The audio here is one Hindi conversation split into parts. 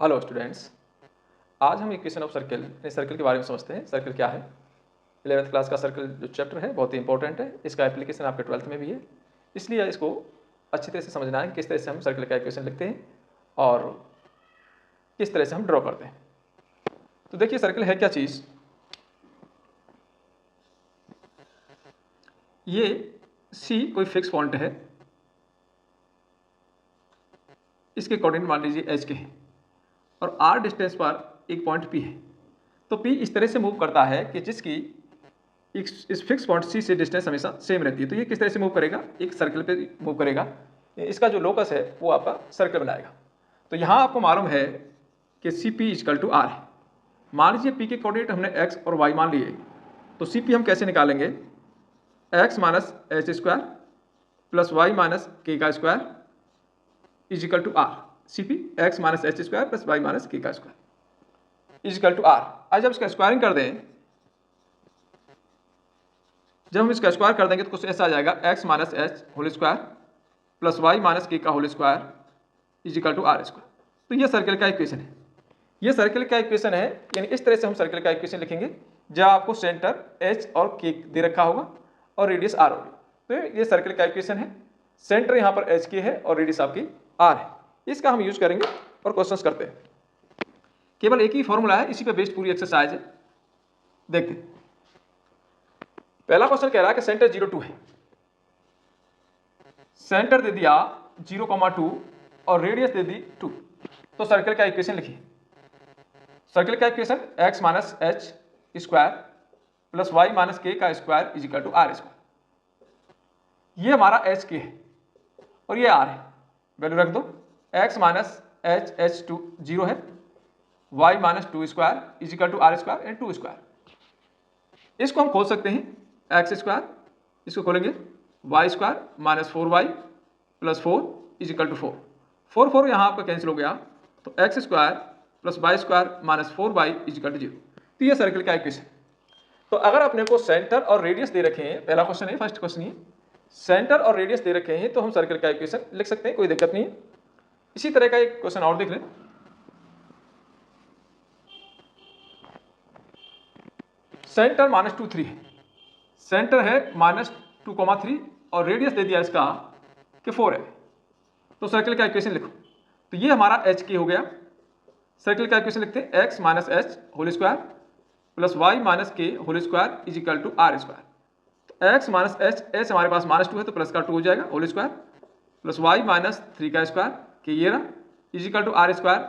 हेलो स्टूडेंट्स, आज हम इक्वेशन ऑफ सर्कल सर्कल के बारे में समझते हैं। सर्कल क्या है? 11th क्लास का सर्कल जो चैप्टर है बहुत ही इंपॉर्टेंट है। इसका एप्लीकेशन आपके 12th में भी है, इसलिए इसको अच्छी तरह से समझना है कि किस तरह से हम सर्कल का इक्वेशन लिखते हैं और किस तरह से हम ड्रॉ करते हैं। तो देखिए, सर्कल है क्या चीज़। ये सी कोई फिक्स पॉइंट है, इसके कोऑर्डिनेट मान लीजिए एच के हैं और आर डिस्टेंस पर एक पॉइंट पी है। तो पी इस तरह से मूव करता है कि जिसकी इस फिक्स पॉइंट सी से डिस्टेंस हमेशा सेम रहती है। तो ये किस तरह से मूव करेगा? एक सर्कल पे मूव करेगा। इसका जो लोकस है वो आपका सर्कल बनाएगा। तो यहाँ आपको मालूम है कि C P equal to R है। मान लीजिए पी के कोऑर्डिनेट हमने एक्स और वाई मान लिए, तो सी पी हम कैसे निकालेंगे? X minus H square plus Y minus k का square equal to R. C P x minus H square plus Y minus k का स्क्वायर इजिकल टू आर। आज जब इसका स्क्वायरिंग कर दें, जब हम इसका स्क्वायर कर देंगे तो कुछ ऐसा आ जाएगा, x minus h whole square plus Y minus k का whole square equal to are square. तो ये सर्कल का इक्वेशन है। ये सर्कल का इक्वेशन है, यानी इस तरह से हम सर्कल का इक्वेशन लिखेंगे जहाँ आपको सेंटर एच और के दे रखा होगा और रेडियस आर होगी। तो ये सर्कल का इक्वेशन है। सेंटर यहाँ पर एच के है और रेडियस आपकी आर है। इसका हम यूज करेंगे और क्वेश्चंस करते हैं। केवल एक ही फॉर्मूला है, इसी पे बेस्ड पूरी एक्सरसाइज है। देखते हैं। पहला क्वेश्चन कह रहा है कि सेंटर 0,2 है। सेंटर दे दिया 0,2 और रेडियस दे दी 2। तो सर्कल का इक्वेशन लिखिए। सर्कल का equation x minus H square plus Y minus k का square equal to are square. ये हमारा एच के है और ये आर है। वैल्यू रख दो। x minus h h to 0 है, y minus 2 square equal to are square and 2 square. इसको हम खोल सकते हैं एक्स स्क्वायर, इसको खोलेंगे y square minus 4y plus 4 equal to 4 4 यहाँ आपका कैंसिल हो गया, तो x square plus y square minus 4y equal to 0। तो ये सर्कल का इक्वेशन। तो अगर अपने को सेंटर और रेडियस दे रखे हैं, पहला क्वेश्चन है, फर्स्ट क्वेश्चन है, सेंटर और रेडियस दे रखे हैं, तो हम सर्कल का इक्वेशन लिख सकते हैं, कोई दिक्कत नहीं है। इसी तरह का एक क्वेश्चन और देख लें। सेंटर -2,3 है, सेंटर है -2,3 और रेडियस दे दिया इसका कि 4 है। तो सर्कल का इक्वेशन लिखो। तो ये हमारा एच के हो गया। सर्कल का इक्वेशन लिखते हैं x minus h whole square plus Y minus k whole square equal to are square. तो एक्स माइनस एच हमारे पास -2 है तो प्लस का 2 हो जाएगा whole square plus Y minus 3 का स्क्वायर कि ये रहा इजिकल टू आर स्क्वायर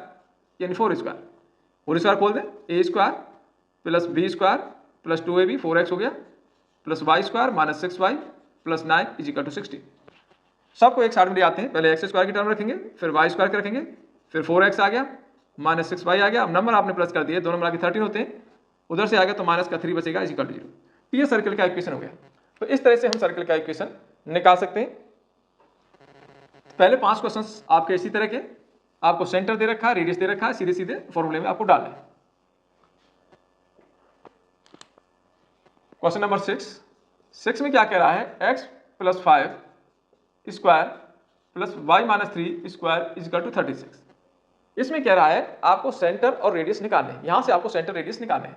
यानी 4 स्क्वायर। होल स्क्वायर खोल दें, a square plus b square plus 2ab 4x हो गया plus y square minus 6y plus 9 equal to 16। सबको एक साइड में ले आते हैं। पहले एक्स स्क्वायर की टर्म रखेंगे, फिर वाई स्क्वायर के रखेंगे, फिर 4x आ गया माइनस 6y आ गया। अब नंबर आपने प्लस कर दिए, दो नंबर आगे 13 होते हैं, उधर से आ गया तो माइनस का 3 बचेगा इजिकल टू 0। तो ये सर्कल का इक्वेशन हो गया। तो इस तरह से हम सर्कल का इक्वेशन निकाल सकते हैं। पहले 5 क्वेश्चंस आपके इसी तरह के, आपको सेंटर दे रखा है, रेडियस दे रखा है, सीधे सीधे फॉर्मूले में आपको डालना है। क्वेश्चन नंबर 6 में क्या कह रहा है? x plus 5 square plus Y minus 3 square equal to 36। इसमें कह रहा है आपको सेंटर और रेडियस निकालने हैं। यहां से आपको सेंटर रेडियस निकालने हैं।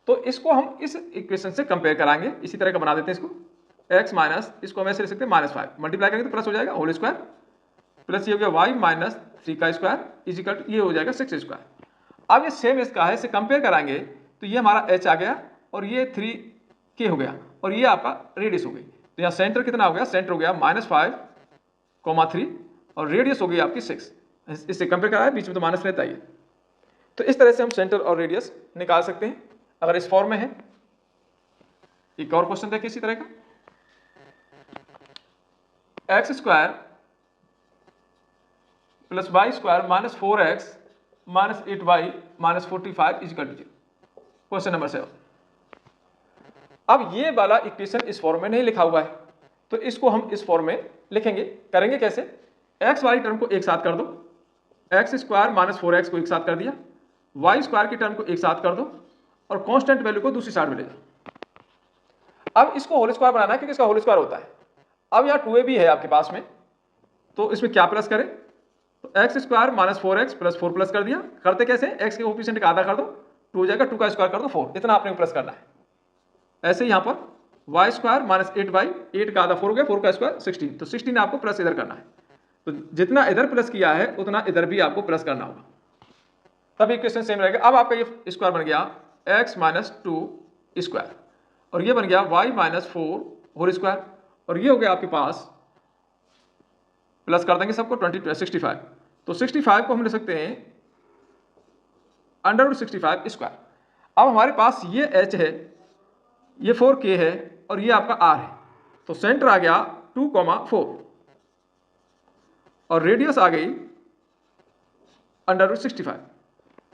तो इसको हम इस इक्वेशन से कंपेयर कराएंगे। इसी तरह का बना देते हैं इसको। x माइनस, इसको हम ऐसे लिख सकते हैं -5, मल्टीप्लाई करेंगे तो प्लस हो जाएगा होल स्क्वायर प्लस ये हो गया y माइनस 3 का स्क्वायर इजिकल टू ये हो जाएगा 6 स्क्वायर। अब ये सेम इसका है, इसे कंपेयर कराएंगे तो ये हमारा h आ गया और ये 3 के हो गया और ये आपका रेडियस हो गई। तो यहाँ सेंटर कितना हो गया? सेंटर हो गया -5,3 और रेडियस हो गई आपकी 6। इससे कंपेयर कराया, बीच में तो माइनस रहता ही है। तो इस तरह से हम सेंटर और रेडियस निकाल सकते हैं अगर इस फॉर्म में है। एक और क्वेश्चन देखिए इसी तरह का। X square plus y square minus 4x minus 8y minus 45 equal to 0। Question number 7। अब ये वाला इक्वेशन इस फॉर्म में नहीं लिखा हुआ है, तो इसको हम इस फॉर्म में लिखेंगे। करेंगे कैसे? एक्स वाली टर्म को एक साथ कर दो, एक्स स्क्वायर माइनस 4x को एक साथ कर दिया, वाई स्क्वायर की टर्म को एक साथ कर दो और कांस्टेंट वैल्यू को दूसरी साइड में ले जाओ। अब इसको होल स्क्वायर बनाना है क्योंकि इसका होल स्क्वायर होता है। अब यहाँ 2ab है आपके पास में, तो इसमें क्या प्लस करें? तो x square minus 4x plus 4 plus कर दिया। करते कैसे, एक्स के कोफिशिएंट का आधा कर दो 2 हो जाएगा, 2 का स्क्वायर कर दो 4, इतना आपने प्लस करना है। ऐसे यहाँ पर वाई स्क्वायर माइनस 8 का आधा 4 हो गया, 4 का स्क्वायर 16, तो 16 आपको प्लस इधर करना है। तो जितना इधर प्लस किया है उतना इधर भी आपको प्लस करना होगा, तब इक्वेशन सेम रहेगा। अब आपका ये स्क्वायर बन गया x माइनस 2 स्क्वायर और ये बन गया y माइनस 4 होल स्क्वायर और ये हो गया आपके पास, प्लस कर देंगे सबको 65। तो 65 को हम ले सकते हैं अंडर रूट 65 स्क्वायर। अब हमारे पास ये h है, ये 4k है और ये आपका r है, तो सेंटर आ गया 2,4 और रेडियस आ गई अंडर रूट 65।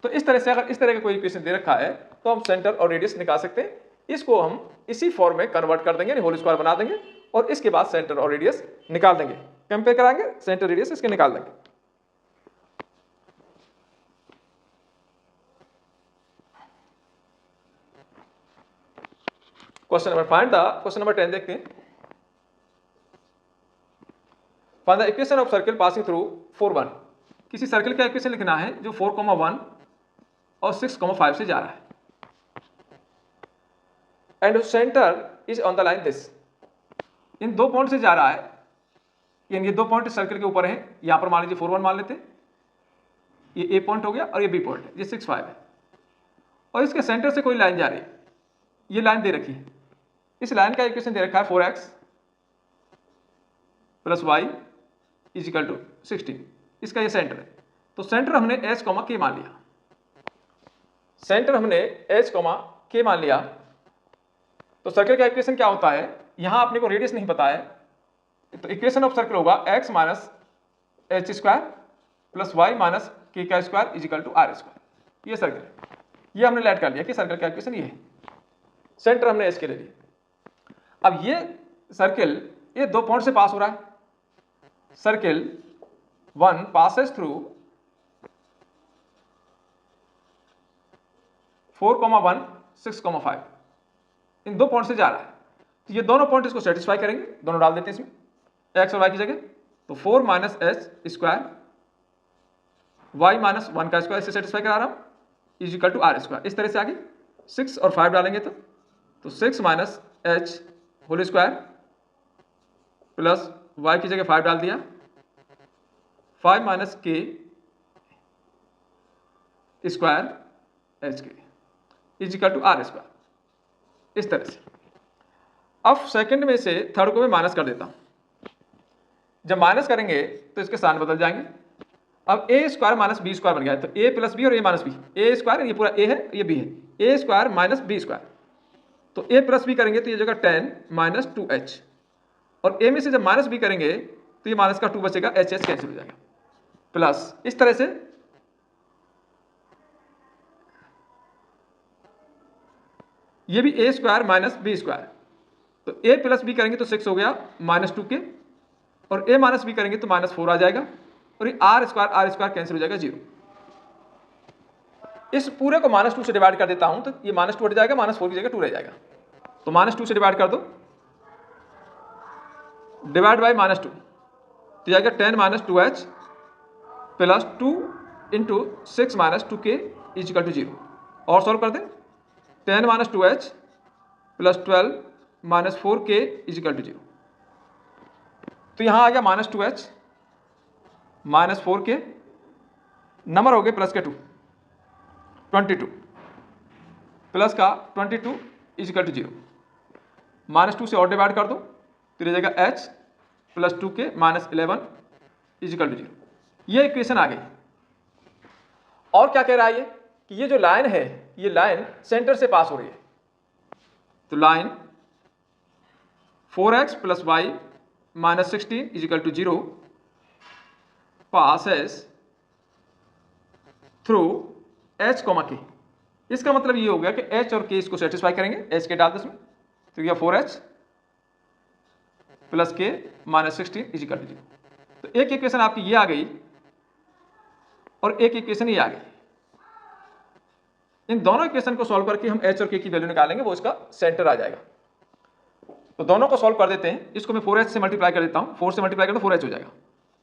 तो इस तरह से अगर इस तरह का कोई इक्वेशन दे रखा है तो हम सेंटर और रेडियस निकाल सकते हैं। इसको हम इसी फॉर्म में कन्वर्ट कर देंगे, यानी होल स्क्वायर बना देंगे और इसके बाद सेंटर और रेडियस निकाल देंगे, कंपेयर कराएंगे सेंटर रेडियस इसके निकाल देंगे। क्वेश्चन नंबर क्वेश्चन नंबर 10 देखते हैं। Find the equation of circle passing through 4, 1। किसी सर्कल का इक्वेशन लिखना है जो 4,1 और 6,5 से जा रहा है and centre is on the line this. In 2 point से जा रहा है, यानी ये 2 पॉइंट सर्कल के ऊपर हैं। यहां पर मान लीजिए 4, 1 मान लेते हैं, ये ए पॉइंट हो गया और ये बी पॉइंट है, ये 6, 5 है और इसके सेंटर से कोई लाइन जा रही है, ये लाइन दे रखी है। इस लाइन का इक्वेशन दे रखा है 4x plus y is equal to 16, इसका ये सेंटर है। तो सेंटर हमने h, k मान लिया, सेंटर हमने h, k मान लिया। तो सर्कल का इक्वेशन क्या होता है, यहां अपने को रेडियस नहीं पता है, तो इक्वेशन ऑफ सर्कल होगा x minus H square plus Y minus k का square is equal to are square. ये सर्कल है, ये हमने लेट कर लिया कि सर्कल का इक्वेशन ये है। सेंटर हमने h के ले लिया। अब ये सर्कल ये 2 पॉइंट से पास हो रहा है। सर्कल 1 passes through 4,1, 6,5, इन 2 पॉइंट से जा रहा है। तो ये दोनों पॉइंट इसको सेटिस्फाई करेंगे, दोनों डाल देते हैं इसमें x और y की जगह। तो 4 minus H square y minus 1 का स्क्वायर, इसे सेटिस्फाई करा रहा हूँ, is equal to are square. इस तरह से आगे 6 और 5 डालेंगे तो 6 minus h whole square plus y की जगह 5 डाल दिया, 5 माइनस के square h k is equal to are square. इस तरह से अब सेकंड में से थर्ड को मैं माइनस कर देता हूं। जब माइनस करेंगे तो इसके साइन बदल जाएंगे। अब ए स्क्वायर माइनस बी स्क्वायर बन गया, तो ए प्लस बी और ए माइनस बी, ए स्क्वायर ये पूरा ए है ये बी है, ए स्क्वायर माइनस बी स्क्वायर। तो ए प्लस बी करेंगे तो ये जगह 10 माइनस 2h और ए में से जब माइनस बी करेंगे तो ये माइनस का 2 बचेगा, एच एच कैंसिल हो जाएगा। प्लस इस तरह से ये भी ए स्क्वायर माइनस बी स्क्वायर, तो ए प्लस बी करेंगे तो 6 हो गया माइनस 2k और ए माइनस बी करेंगे तो माइनस 4 आ जाएगा और ये आर स्क्वायर कैंसिल हो जाएगा 0। इस पूरे को माइनस 2 से डिवाइड कर देता हूं तो ये माइनस 2 हट जाएगा, माइनस 4 की जगह 2 रह जाएगा। तो माइनस 2 से डिवाइड कर दो, डिवाइड बाई माइनस 2 तो जाएगा 10 minus 2h plus 2 into 6 minus 2k is equal to 0। और सॉल्व कर दें, 10 minus 2h plus 12 minus 4k is equal to 0। तो यहाँ आ गया minus 2h minus 4k, number हो गए प्लस के 2, 22 प्लस का 22 इज इक्वल टू 0। माइनस 2 से और डिवाइड कर दो तो रह जाएगा h plus 2k minus 11 is equal to 0। ये इक्वेशन आ गई। और क्या कह रहा है ये कि ये जो लाइन है ये लाइन सेंटर से पास हो रही है। तो line 4x plus Y minus 16 is equal to 0 passes through h, k। इसका मतलब ये हो गया कि h और k इसको सेटिस्फाई करेंगे, h के डाल दो इसमें तो यह 4h plus k minus 16 is equal to 0। तो एक इक्वेशन आपकी ये आ गई और एक इक्वेशन ये आ गई। इन दोनों इक्वेशन को सॉल्व करके हम h और k की वैल्यू निकालेंगे, वो इसका सेंटर आ जाएगा। तो दोनों को सॉल्व कर देते हैं। इसको मैं 4h से मल्टीप्लाई कर देता हूं, 4 से मल्टीप्लाई कर दो 4h हो जाएगा।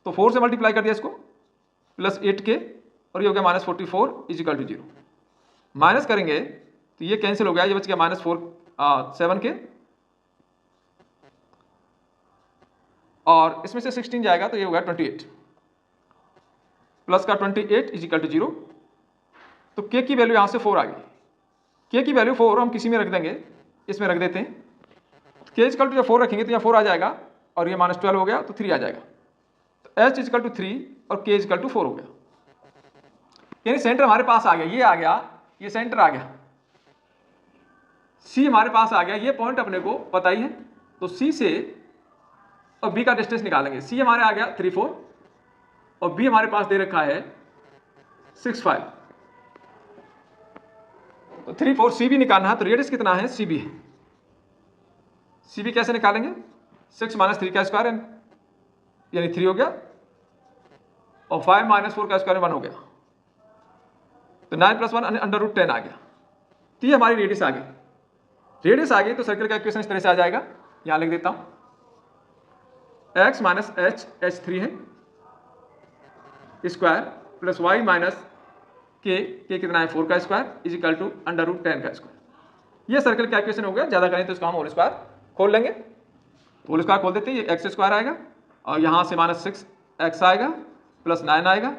तो 4 से मल्टीप्लाई कर दिया इसको प्लस 8k और ये हो गया माइनस 44 इजिकल टू 0। माइनस करेंगे तो ये कैंसिल हो गया, ये बच गया माइनस 7k और इसमें से 16 जाएगा तो ये होगा 28 प्लस का 28 इजिकल टू 0। तो k की वैल्यू यहाँ से 4 आ गई। k की वैल्यू 4 हम किसी में रख देंगे, इसमें रख देते हैं। k इजिकल टू जब 4 रखेंगे तो यहाँ 4 आ जाएगा और ये माइनस 12 हो गया तो 3 आ जाएगा। तो h इजिकल टू 3 और k इजिकल टू 4 हो गया, यानी सेंटर हमारे पास आ गया, ये आ गया, ये सेंटर आ गया, c हमारे पास आ गया, ये पॉइंट अपने को पता ही है। तो c से और b का डिस्टेंस निकालेंगे। c हमारे आ गया 3 4 और b हमारे पास दे रखा है 6 5। तो 3 4 सी बी निकालना है, तो रेडियस कितना है, सी बी है। सी बी कैसे निकालेंगे, 6 माइनस 3 का स्क्वायर यानी 3 हो गया और 5 माइनस 4 का स्क्वायर 1 हो गया, तो 9 प्लस 1 अंडर रूट 10 आ गया। तो ये हमारी रेडियस आ गई। रेडियस आ गई तो सर्कल का इक्वेशन इस तरह से आ जाएगा, यहां लिख देता हूं, x माइनस एच एच 3 है स्क्वायर प्लस वाई माइनस के कितना है 4 का square equal to under root 10 का स्क्वायर। ये सर्कल का इक्वेशन हो गया। ज्यादा करें तो इसका हम होल स्क्वायर खोल लेंगे, होल स्क्वायर खोल देते हैं, ये एक्स स्क्वायर आएगा और यहाँ से माइनस 6x आएगा प्लस 9 आएगा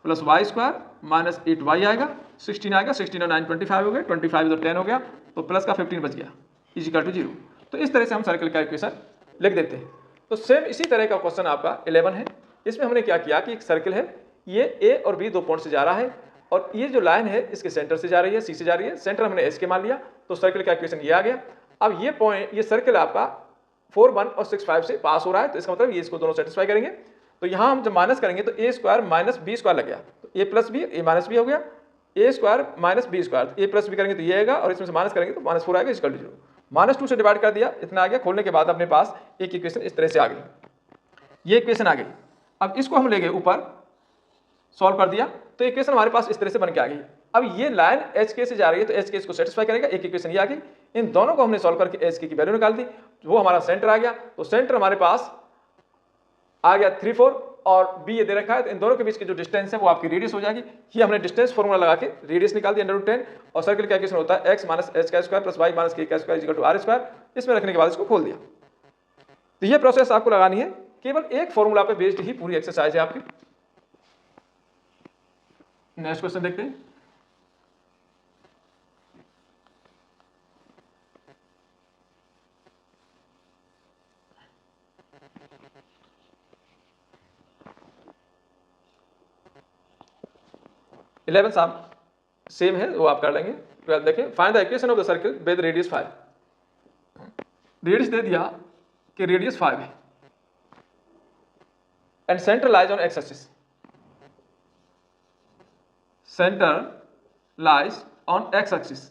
plus y square minus 8y आएगा, 16 आएगा, 16 और 9 25 हो गया, 25 इधर 10 हो गया, तो प्लस का 15 बच गया इजिकल टू 0। तो इस तरह से हम सर्कल का इक्वेशन लिख देते हैं। तो सेम इसी तरह का क्वेश्चन आपका 11 है। इसमें हमने क्या किया कि एक सर्कल है, ये ए और बी 2 पॉइंट से जा रहा है और ये जो लाइन है इसके सेंटर से जा रही है, सी से जा रही है, सेंटर हमने एस के मान लिया, तो सर्कल का इक्वेशन ये आ गया। अब ये पॉइंट, ये सर्कल आपका 4 1 और 6 5 से पास हो रहा है, तो इसका मतलब ये इसको दोनों सेटिस्फाई करेंगे। तो यहाँ हम जब माइनस करेंगे तो ए स्क्वायर माइनस बी स्क्वायर लग गया, तो ए प्लस बी ए माइनस बी हो गया, ए स्क्वायर माइनस बी स्क्वायर, ए प्लस बी करेंगे तो ये आएगा और इसमें से माइनस करेंगे तो माइनस 4 आएगा इक्वल टू 0। माइनस 2 से डिवाइड कर दिया, इतना आ गया। खोलने के बाद अपने पास एक इक्वेशन इस तरह से आ गई, ये इक्वेशन आ गई। अब इसको हम ले गए ऊपर, सॉल्व कर दिया, तो इक्वेशन हमारे पास इस तरह से बन के आ गई। अब ये लाइन एच के से जा रही है तो एच के इसको सेटिस्फाई करेगा, एक इक्वेशन ये आ गई। इन दोनों को हमने सॉल्व करके एच के की वैल्यू निकाल दी, वो हमारा सेंटर आ गया। तो सेंटर हमारे पास आ गया 3 4 और बी ये दे रखा है, तो इन दोनों के बीच की जो डिस्टेंस है वो आपकी रेडियस हो जाएगी। ये हमने डिस्टेंस फॉर्मूला लगा के रेडियस निकाल दी अंडर रूट 10 और सर्कल का इक्वेशन होता है x माइनस एच का square plus Y minus k का square equal to are square. इसमें रखने के बाद इसको खोल दिया। तो ये प्रोसेस आपको लगानी है, केवल एक फॉर्मूला पे बेस्ड ही पूरी एक्सरसाइज है आपकी। नेक्स्ट क्वेश्चन देखते हैं। इलेवन साहब सेम है, वो आप कर लेंगे। 12 देखें, find the equation of the circle with radius 5। Radius दे दिया कि रेडियस 5 है and centre lies on x axis, centre lies on x axis.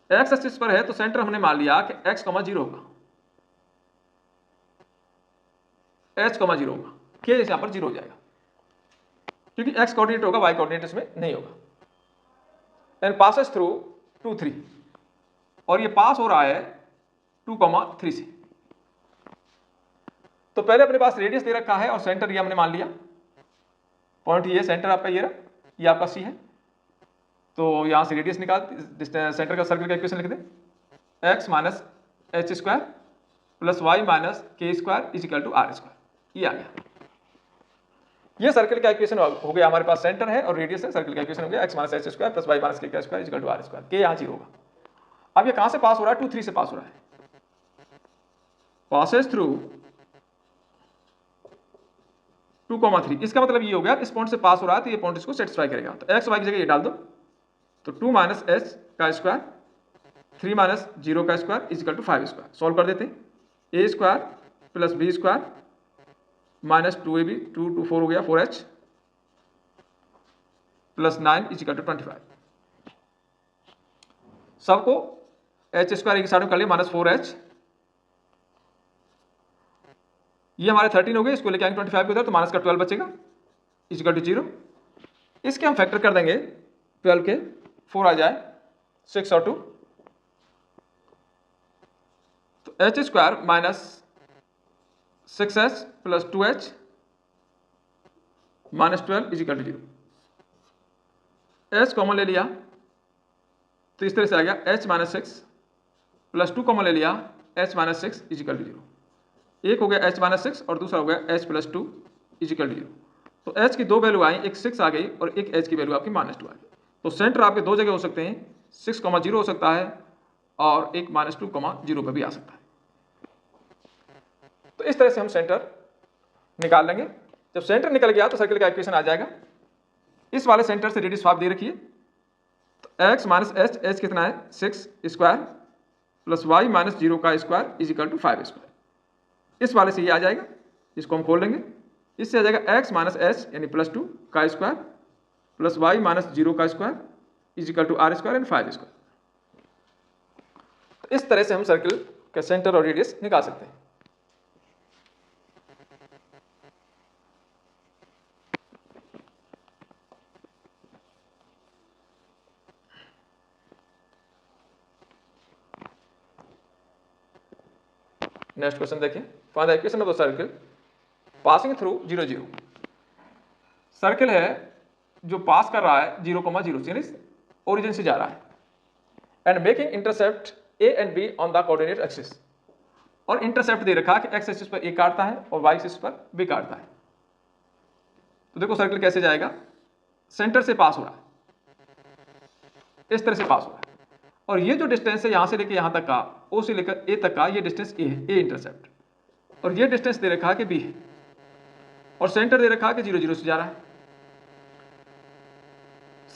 X axis पर है तो सेंटर हमने मान लिया कि x, 0 होगा, h, 0 होगा, k यहां पर 0 हो जाएगा क्योंकि x कोऑर्डिनेट होगा, y कोऑर्डिनेट इसमें नहीं होगा। एंड पासेस थ्रू 2 3 और ये पास हो रहा है 2 3 से। तो पहले अपने पास रेडियस दे रखा है और सेंटर ये हमने मान लिया, पॉइंट ये सेंटर आपका ये रहा, ये आपका सी है। तो यहां से रेडियस निकाल, सेंटर का सर्कल का इक्वेशन लिख दे, x minus H square plus Y minus के square is equal to are square. ये आ गया, ये सर्कल का इक्वेशन हो गया। हमारे पास सेंटर है और रेडियस है, सर्कल का इक्वेशन हो गया x minus H square plus Y minus के square is equal to are square. K यहाँ 0 होगा। अब ये कहां से पास हो रहा है, 2 3 से पास हो रहा है, पासेस थ्रू 2 3। इसका मतलब ये हो गया इस पॉइंट से पास हो रहा है तो ये पॉइंट इसको सेटिस्फाई करेगा। तो x y की जगह ये डाल दो, तो 2 माइनस एच का स्क्वायर 3 माइनस 0 का square is equal to 5 square. Solve कर देते हैं, a square plus b square minus 2ab 2 2 4 हो गया 4h plus 9 is equal to 25। सबको h स्क्वायर एक साइड में कर लिया माइनस 4h, ये हमारे 13 हो गए, इसको लेके आएंगे 25 के उधर तो माइनस का 12 बचेगा इज इक्वल टू 0। इसके हम फैक्टर कर देंगे 12 के, 4 आ जाए 6 और 2, तो h square minus 6h plus 2h -12 equal to 0। h common ले लिया तो इस तरह से आ गया h - 6 प्लस 2 कॉमन ले लिया h - 6 इजिकल टू 0। एक हो गया h - 6 और दूसरा हो गया h + 2 इजिकल टू 0। तो h की दो वैल्यू आई, एक 6 आ गई और एक h की वैल्यू आपकी -2 आ गई। तो सेंटर आपके दो जगह हो सकते हैं, 6,0 हो सकता है और एक -2,0 पर भी आ सकता है। तो इस तरह से हम सेंटर निकाल लेंगे। जब सेंटर निकल गया तो सर्किल का इक्वेशन आ जाएगा। इस वाले सेंटर से रेडियस आप दे रखिए, तो x - h, h कितना है 6 स्क्वायर प्लस y - 0 का स्क्वायर इजिकल टू 5 स्क्वायर। इस वाले से ये आ जाएगा, इसको हम खोल लेंगे। इससे आ जाएगा x - h यानी +2 का स्क्वायर प्लस y - 0 का square equal to r square यानी 5 स्क्वायर। तो इस तरह से हम सर्किल का सेंटर और रेडियस निकाल सकते हैं। नेक्स्ट क्वेश्चन देखिए, find the equation of the circle passing through 0 0। Circle है जो पास कर रहा है 0,0 यानी ओरिजिन से जा रहा है, and making intercept A and be on the coordinate axis. और इंटरसेप्ट दे रखा है कि एक्स एक्सिस पर ए काटता है और वाई एक्सिस पर बी काटता है। तो देखो सर्किल कैसे जाएगा, सेंटर से पास हो रहा है, इस तरह से पास हो रहा है, और ये जो डिस्टेंस है यहां से लेकर यहां तक का, ओ से लेकर ए तक का, ये डिस्टेंस ए है, ए इंटरसेप्ट। और ये डिस्टेंस दे रखा है कि बी है, और सेंटर दे रखा है कि 0 0 से जा रहा है।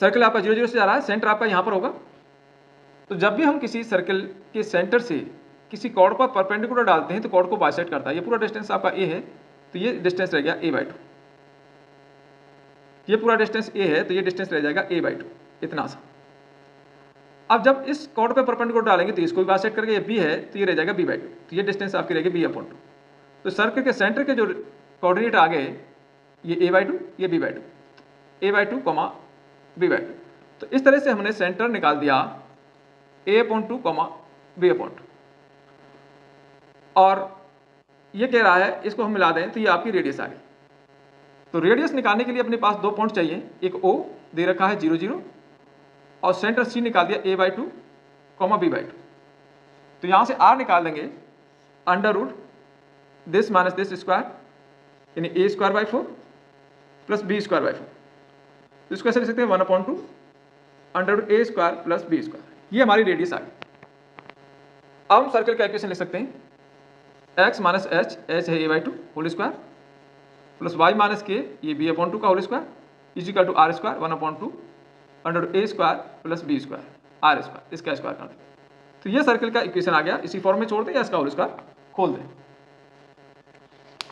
सर्किल आपका 0 0 से जा रहा है, सेंटर आपका यहां पर होगा। तो जब भी हम किसी सर्किल के सेंटर से किसी कॉर्ड पर परपेंडिकुलर डालते हैं तो कॉर्ड को बाइसेक्ट करता है। ये पूरा डिस्टेंस आपका ए है, तो ये डिस्टेंस रह गया a/2। ये पूरा डिस्टेंस ए है, तो ये डिस्टेंस रह जाएगा a/2, इतना सा। अब जब इस कॉर्ड पे परपेंडिकुलर डालेंगे तो इसको भी बाइसेक्ट करके, ये b है तो ये रह जाएगा b/2, तो ये डिस्टेंस आपकी रहेगी b/2। तो सर्किल के सेंटर के जो कोऑर्डिनेट आ गए, ये a/2, ये b/2, a/2, b/2। तो इस तरह से हमने सेंटर निकाल दिया a/2, b/2। और ये कह रहा है इसको हम मिला दें तो ये आपकी रेडियस आ गई। तो रेडियस निकालने के लिए अपने पास दो पॉइंट चाहिए, एक O दे रखा है 0 0 और सेंटर C निकाल दिया a/2, b/2। तो यहां से r निकाल देंगे √ दिस माइनस दिस स्क्वायर यानी a²/4 प्लस b²/4। तो इसको ऐसे लिख सकते हैं 1/2 √a² प्लस b²। ये हमारी रेडियस आ गई। अब हम सर्किल का इक्वेशन लिख सकते हैं, x - h, h है a/2 whole square plus y - k, ये b/2 का whole square equal to r² 1/2 √a² plus b² r², इसका स्क्वायर कर दें। तो ये सर्किल का इक्वेशन आ गया। इसी फॉर्म में छोड़ दें या इसका होल स्क्वायर खोल दें।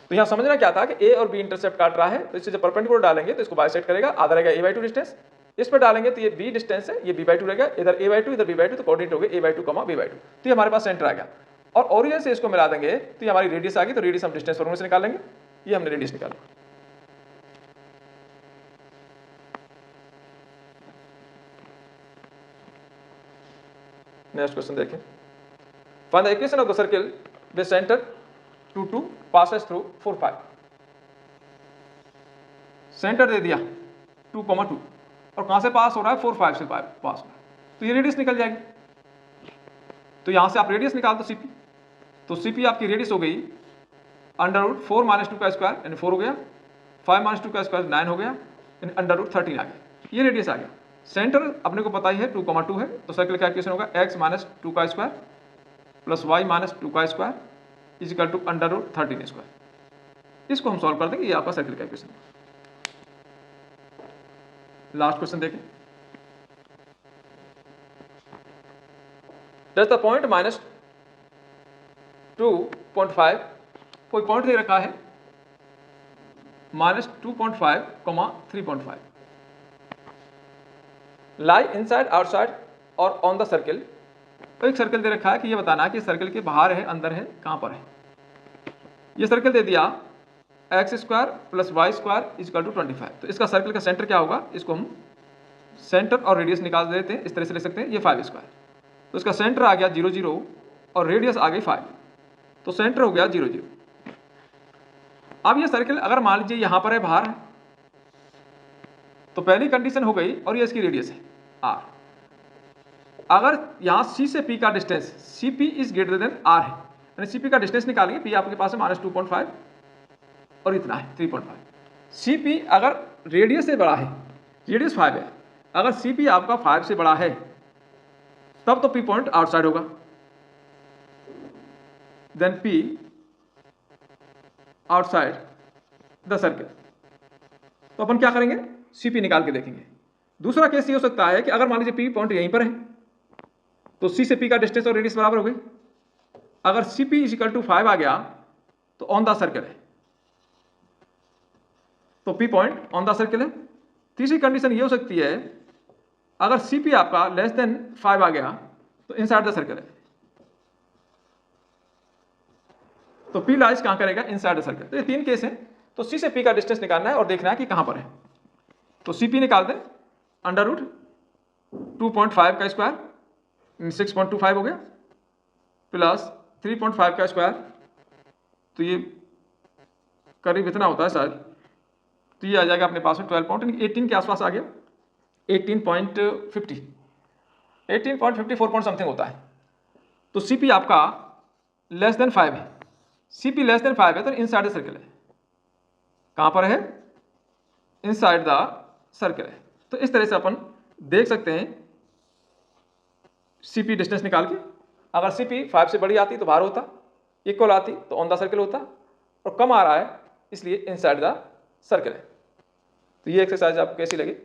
तो यहाँ समझना क्या था कि a और b इंटरसेप्ट काट रहा है, तो इससे जब परपेंडिकुलर डालेंगे तो इसको बाइसेक्ट करेगा, आधा रहेगा a/2 डिस्टेंस, इस पर डालेंगे तो ये b डिस्टेंस है, ये b/2 रहेगा, इधर a/2 इधर b/2, तो कोऑर्डिनेट हो गए a/2, b/2। तो ये हमारे पास सेंटर आ गया, और ओरिजिन से इसको मिला देंगे तो ये हमारी रेडियस आ गई। तो रेडियस हम डिस्टेंस फॉर्मूले से निकाल लेंगे, ये हमने रेडियस निकाला। नेक्स्ट क्वेश्चन देखें, find the equation of the circle with centre 2 2 passes through 4 5। Centre दे दिया 2,2 और कहां से पास हो रहा है, 4 5 से पास हो रहा है, तो ये रेडियस निकल जाएगी। तो यहां से आप रेडियस निकाल दो CP, तो CP आपकी रेडियस हो गई √4 - 2 का स्क्वायर यानी 4 हो गया, 5 - 2 का स्क्वायर 9 हो गया, यानी √13 आ गया। ये रेडियस आ गया। सेंटर अपने को पता ही है 2,2 है, तो सर्किल का इक्वेशन होगा x - 2 का स्क्वायर प्लस y - 2 का स्क्वायर इजिकल टू √13 स्क्वायर। इसको हम सॉल्व कर देंगे, ये आपका सर्किल का इक्वेशन है। लास्ट क्वेश्चन देखें, डज द पॉइंट -2.5, कोई पॉइंट दे रखा है -2.5, 3.5 लाई इनसाइड आउटसाइड और ऑन द सर्किल। तो एक सर्किल दे रखा है कि ये बताना है कि सर्किल के बाहर है, अंदर है, कहां पर है। ये सर्किल दे दिया x² plus y² is equal to 25। तो इसका सर्किल का सेंटर क्या होगा, इसको हम सेंटर और रेडियस निकाल देते हैं, इस तरह से लिख सकते हैं, ये 5²। तो इसका सेंटर आ गया 0 0 और रेडियस आ गई 5, तो सेंटर हो गया 0 0। अब ये सर्किल अगर मान लीजिए यहां पर है, बाहर है, तो पहली कंडीशन हो गई और ये इसकी रेडियस है r। अगर यहाँ C से P का distance CP is greater than r है, यानी CP का डिस्टेंस निकालेंगे, P आपके पास है -2.5 और इतना है 3.5। CP अगर रेडियस से बड़ा है, रेडियस 5 है, अगर CP आपका 5 से बड़ा है तब तो P पॉइंट आउटसाइड होगा, then P outside the circle. तो अपन क्या करेंगे, CP निकाल के देखेंगे। दूसरा केस ये हो सकता है कि अगर मान लीजिए P पॉइंट यहीं पर है तो C से P का डिस्टेंस और रेडियस बराबर हो गई। अगर CP इज इक्वल टू 5 आ गया तो ऑन द सर्कल है, तो P point on the circle है। तीसरी कंडीशन ये हो सकती है, अगर CP आपका लेस देन 5 आ गया तो इनसाइड द सर्कल है, तो P लाइज कहां करेगा, इनसाइड द सर्कल। तो ये तीन केस हैं। तो C से P का डिस्टेंस निकालना है और देखना है कि कहां पर है। तो CP निकाल दें, अंडर रूट 2.5 का स्क्वायर 6.25 हो गया, प्लस 3.5 का स्क्वायर, तो ये करीब इतना होता है शायद, तो ये आ जाएगा अपने पास में 18 के आसपास आ गया, 18.50 18.54 पॉइंट समथिंग होता है। तो CP आपका लेस देन 5 है, CP लेस देन 5 है तो इनसाइड द सर्कल है। कहां पर है, इनसाइड द सर्कल है। तो इस तरह से अपन देख सकते हैं CP डिस्टेंस निकाल के। अगर CP 5 से बड़ी आती तो बाहर होता, इक्वल आती तो ऑन द सर्कल होता, और कम आ रहा है इसलिए इनसाइड द सर्कल है। तो ये एक्सरसाइज आपको कैसी लगी?